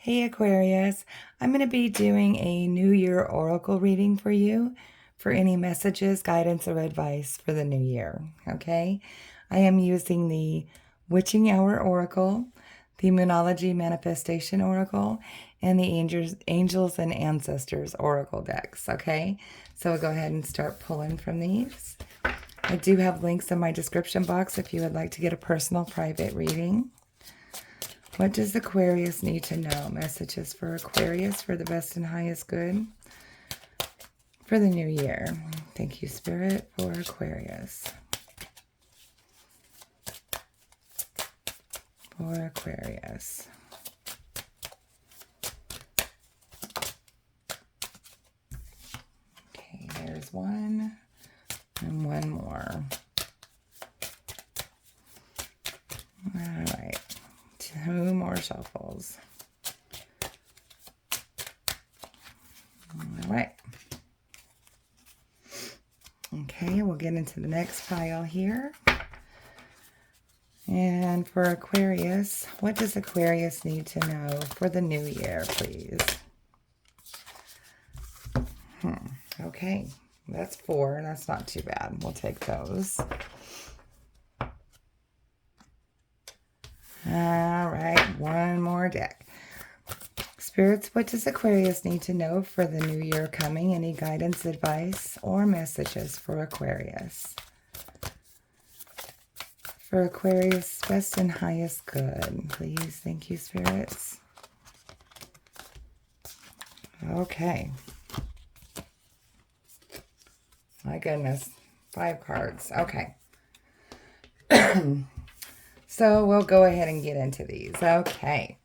Hey Aquarius, I'm going to be doing a New Year Oracle reading for you for any messages, guidance, or advice for the new year, okay? I am using the Witching Hour Oracle, the Moonology Manifestation Oracle, and the Angels and Ancestors Oracle decks, okay? So we'll go ahead and start pulling from these. I do have links in my description box if you would like to get a personal private reading. What does Aquarius need to know? Messages for Aquarius for the best and highest good for the new year. Thank you, Spirit, for Aquarius. For Aquarius. Okay, there's one and one more. All right. 2 more shuffles. All right. Okay, we'll get into the next pile here. And for Aquarius, what does Aquarius need to know for the new year, please? Okay, that's 4. That's not too bad. We'll take those. All right, one more deck. Spirits, what does Aquarius need to know for the new year coming? Any guidance, advice, or messages for Aquarius? For Aquarius, best and highest good, please. Thank you, spirits. Okay. My goodness. 5 cards. Okay. So we'll go ahead and get into these. Okay.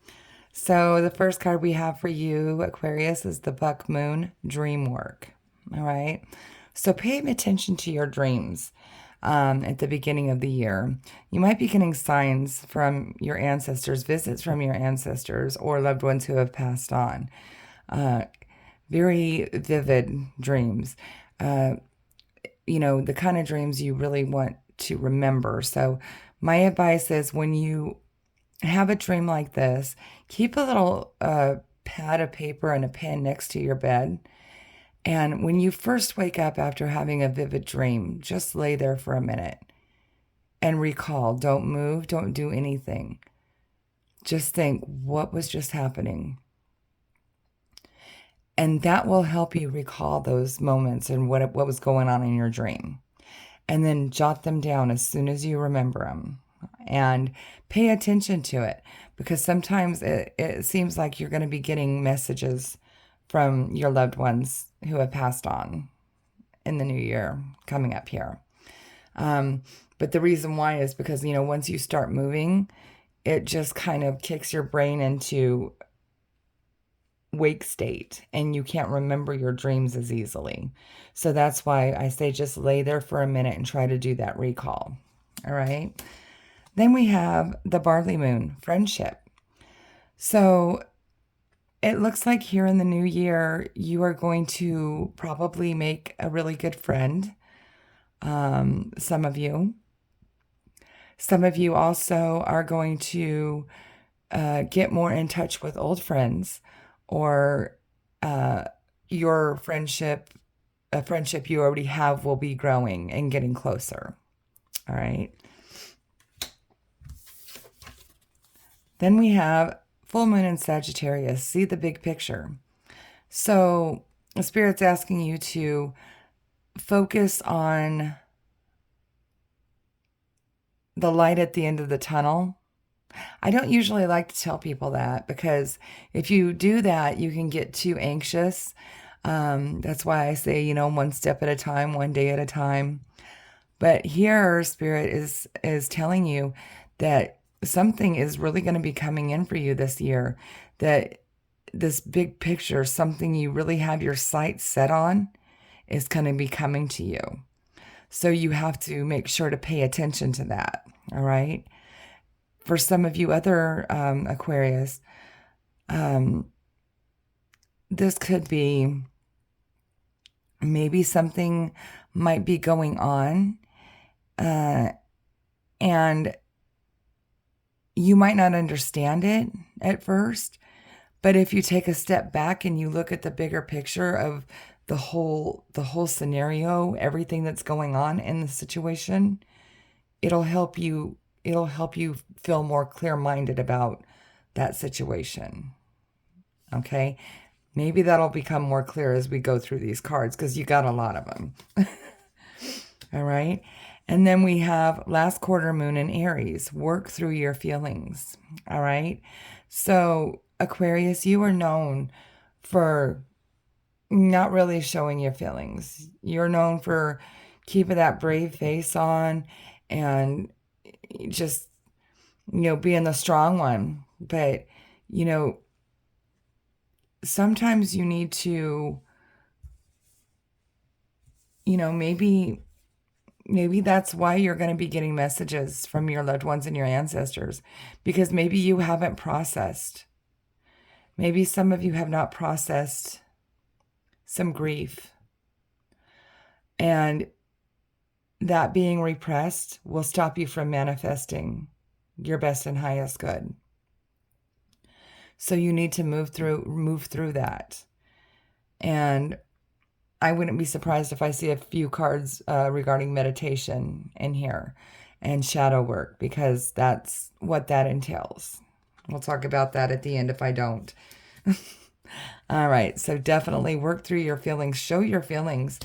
So the first card we have for you, Aquarius, is the Buck Moon Dream Work. All right. So pay attention to your dreams at the beginning of the year. You might be getting signs from your ancestors, visits from your ancestors, or loved ones who have passed on. Very vivid dreams. You know, the kind of dreams you really want to remember. So my advice is when you have a dream like this, keep a little pad of paper and a pen next to your bed. And when you first wake up after having a vivid dream, just lay there for a minute and recall. Don't move. Don't do anything. Just think, what was just happening? And that will help you recall those moments and what was going on in your dream. And then jot them down as soon as you remember them. And pay attention to it, because sometimes it seems like you're going to be getting messages from your loved ones who have passed on in the new year coming up here. But the reason why is because, you know, once you start moving, it just kind of kicks your brain into wake state and you can't remember your dreams as easily. So that's why I say just lay there for a minute and try to do that recall. All right. Then we have the Barley Moon, Friendship. So it looks like here in the new year, you are going to probably make a really good friend. Some of you. Some of you also are going to get more in touch with old friends, or your friendship, a friendship you already have will be growing and getting closer. All right. Then we have full moon in Sagittarius. See the big picture. So the Spirit's asking you to focus on the light at the end of the tunnel. I don't usually like to tell people that, because if you do that, you can get too anxious. That's why I say, you know, one step at a time, one day at a time. But here, Spirit is telling you that something is really going to be coming in for you this year, that this big picture, something you really have your sights set on, is going to be coming to you. So you have to make sure to pay attention to that. All right. For some of you other Aquarius, this could be maybe something might be going on, and you might not understand it at first, But if you take a step back and you look at the bigger picture of the whole scenario, everything that's going on in the situation, it'll help you feel more clear-minded about that situation. Okay? Maybe that'll become more clear as we go through these cards because you got a lot of them. All right? And then we have last quarter moon in Aries. Work through your feelings. All right? So, Aquarius, you are known for not really showing your feelings. You're known for keeping that brave face on and just, being the strong one. But, you know, sometimes you need to, maybe that's why you're going to be getting messages from your loved ones and your ancestors, because maybe you haven't processed. Maybe some of you have not processed some grief. And that being repressed will stop you from manifesting your best and highest good. So you need to move through that. And I wouldn't be surprised if I see a few cards regarding meditation in here and shadow work, because that's what that entails. We'll talk about that at the end if I don't. All right, so definitely work through your feelings. Show your feelings.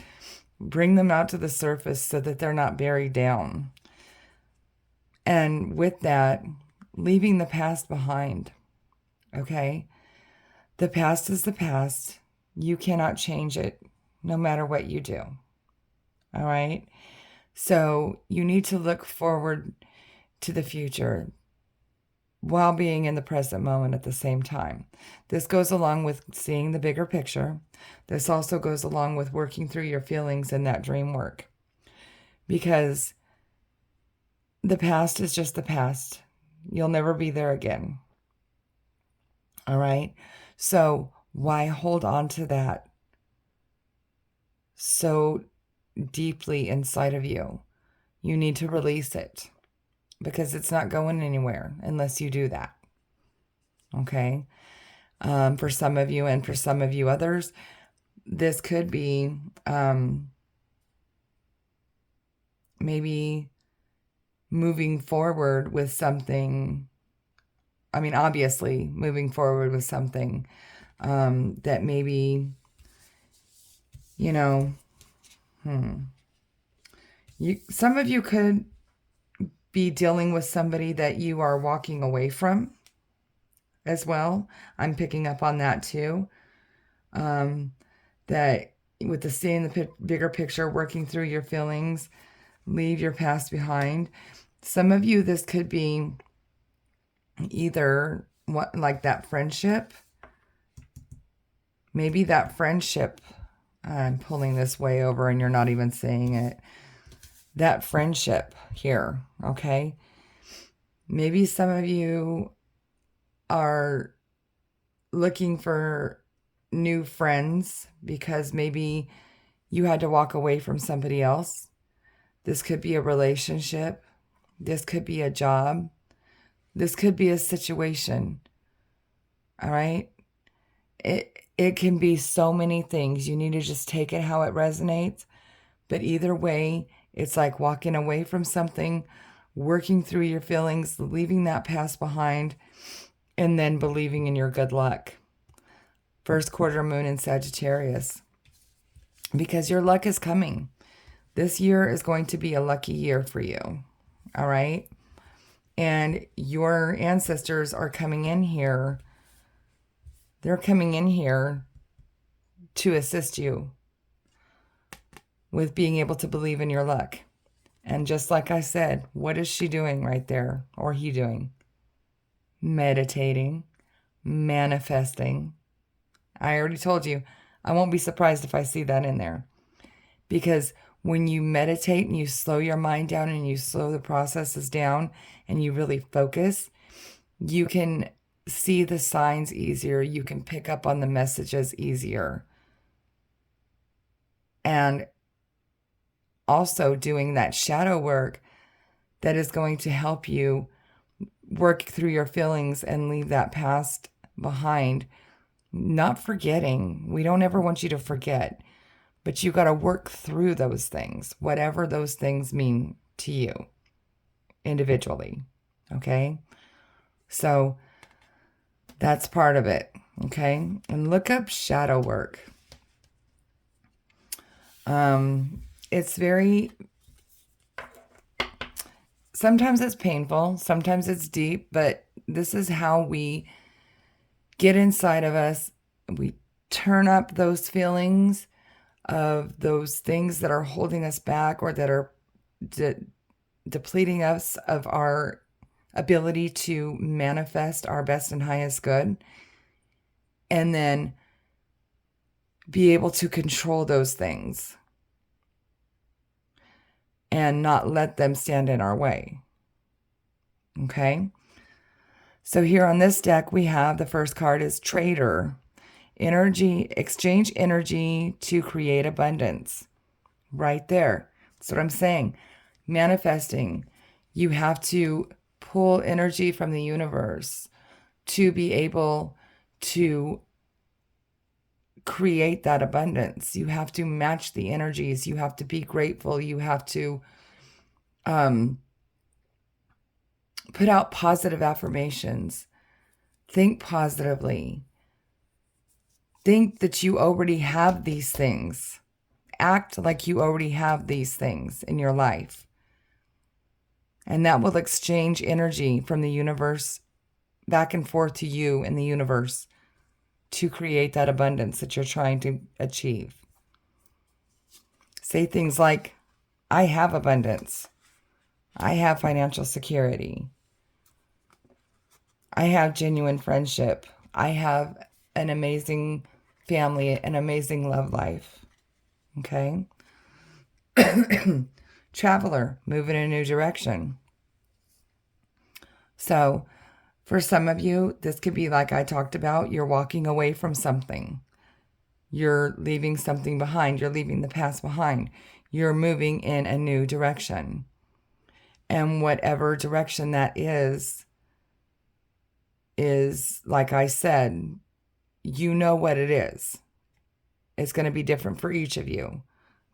Bring them out to the surface so that they're not buried down. And with that, leaving the past behind. Okay? The past is the past. You cannot change it, no matter what you do. All right? So you need to look forward to the future while being in the present moment at the same time. This goes along with seeing the bigger picture. This also goes along with working through your feelings in that dream work. Because the past is just the past. You'll never be there again. All right? So why hold on to that so deeply inside of you? You need to release it, because it's not going anywhere unless you do that. Okay? For some of you, and for some of you others, this could be maybe moving forward with something. I mean, obviously, moving forward with something that maybe, some of you could be dealing with somebody that you are walking away from as well. I'm picking up on that too. That with the seeing the bigger picture, working through your feelings, leave your past behind. Some of you, this could be either like that friendship. Maybe that friendship, I'm pulling this way over and you're not even seeing it. That friendship here, okay? Maybe some of you are looking for new friends because maybe you had to walk away from somebody else. This could be a relationship. This could be a job. This could be a situation. All right? It can be so many things. You need to just take it how it resonates. But either way, it's like walking away from something, working through your feelings, leaving that past behind, and then believing in your good luck. First quarter moon in Sagittarius. Because your luck is coming. This year is going to be a lucky year for you. All right? And your ancestors are coming in here. They're coming in here to assist you with being able to believe in your luck. And just like I said, what is she doing right there? Or he doing? Meditating, manifesting. I already told you, I won't be surprised if I see that in there. Because when you meditate and you slow your mind down and you slow the processes down and you really focus, you can see the signs easier. You can pick up on the messages easier. And also doing that shadow work that is going to help you work through your feelings and leave that past behind not forgetting. We don't ever want you to forget, but you got to work through those things, whatever those things mean to you individually. Okay? So that's part of it. Okay? And look up shadow work. It's very, sometimes it's painful, sometimes it's deep, but this is how we get inside of us. We turn up those feelings of those things that are holding us back or that are depleting us of our ability to manifest our best and highest good, and then be able to control those things and not let them stand in our way. Okay? So here on this deck, we have the first card is Trader. Energy, exchange energy to create abundance. Right there. That's what I'm saying. Manifesting. You have to pull energy from the universe to be able to create that abundance. You have to match the energies. You have to be grateful. You have to put out positive affirmations. Think positively. Think that you already have these things. Act like you already have these things in your life. And that will exchange energy from the universe back and forth to you in the universe to create that abundance that you're trying to achieve. Say things like, I have abundance. I have financial security. I have genuine friendship. I have an amazing family, an amazing love life. Okay? Traveler, move in a new direction. So, for some of you, this could be like I talked about, you're walking away from something. You're leaving something behind. You're leaving the past behind. You're moving in a new direction. And whatever direction that is, like I said, you know what it is. It's going to be different for each of you.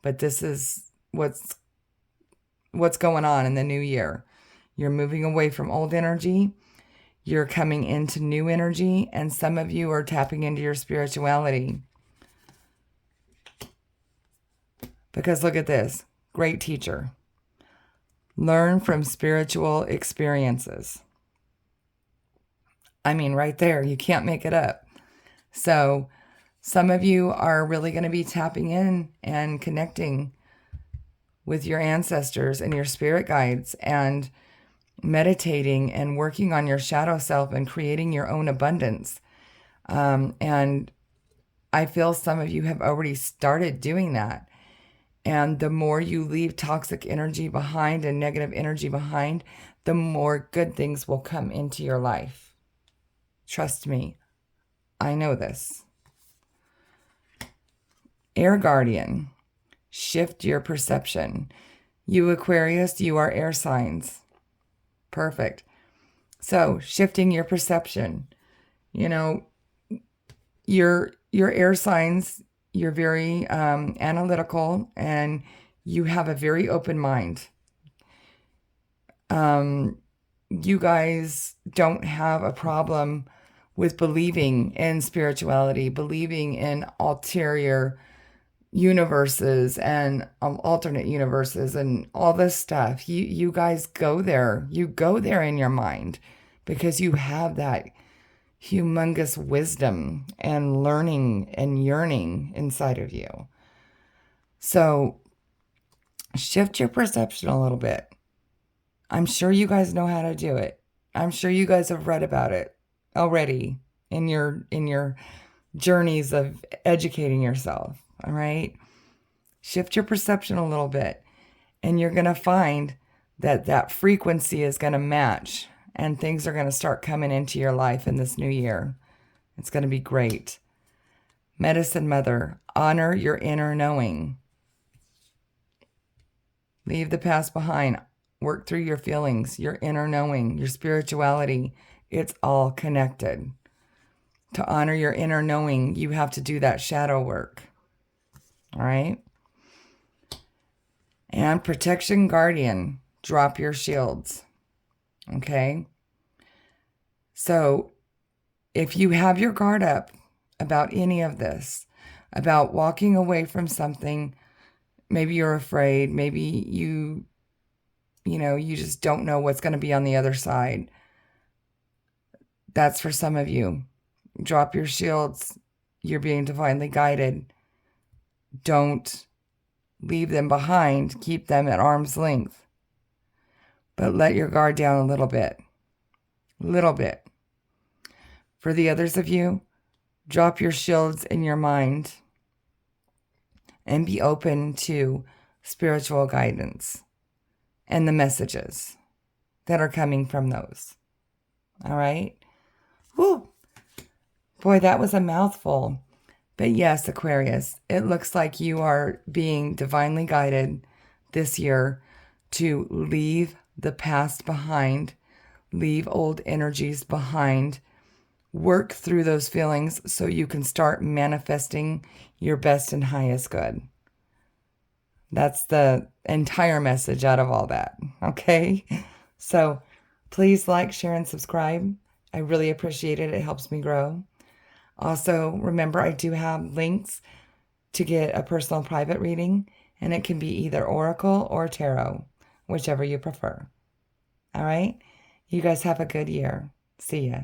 But this is what's going on in the new year. You're moving away from old energy. You're coming into new energy. And some of you are tapping into your spirituality. Because look at this. Great teacher. Learn from spiritual experiences. I mean, right there. You can't make it up. So some of you are really going to be tapping in and connecting with your ancestors and your spirit guides and meditating and working on your shadow self and creating your own abundance. And I feel some of you have already started doing that. And the more you leave toxic energy behind and negative energy behind, the more good things will come into your life. Trust me, I know this. Air Guardian, shift your perception. You Aquarius, you are air signs. Perfect. So shifting your perception. You know, your air signs, you're very analytical and you have a very open mind. You guys don't have a problem with believing in spirituality, believing in ulterior universes and alternate universes and all this stuff. You guys go there. You go there in your mind because you have that humongous wisdom and learning and yearning inside of you. So shift your perception a little bit. I'm sure you guys know how to do it. I'm sure you guys have read about it already in your journeys of educating yourself. All right. Shift your perception a little bit and you're going to find that frequency is going to match and things are going to start coming into your life in this new year. It's going to be great. Medicine Mother, honor your inner knowing. Leave the past behind. Work through your feelings, your inner knowing, your spirituality. It's all connected. To honor your inner knowing, you have to do that shadow work. All right? And protection guardian, drop your shields. Okay? So if you have your guard up about any of this, about walking away from something, maybe you're afraid, maybe you just don't know what's going to be on the other side. That's for some of you. Drop your shields. You're being divinely guided. Don't leave them behind. Keep them at arm's length. But let your guard down a little bit. Little bit. For the others of you, drop your shields in your mind and be open to spiritual guidance and the messages that are coming from those. All right? Whew. Boy, that was a mouthful. But yes, Aquarius, it looks like you are being divinely guided this year to leave the past behind, leave old energies behind, work through those feelings so you can start manifesting your best and highest good. That's the entire message out of all that, okay? So please like, share, and subscribe. I really appreciate it. It helps me grow. Also, remember, I do have links to get a personal private reading, and it can be either Oracle or Tarot, whichever you prefer. All right? You guys have a good year. See ya.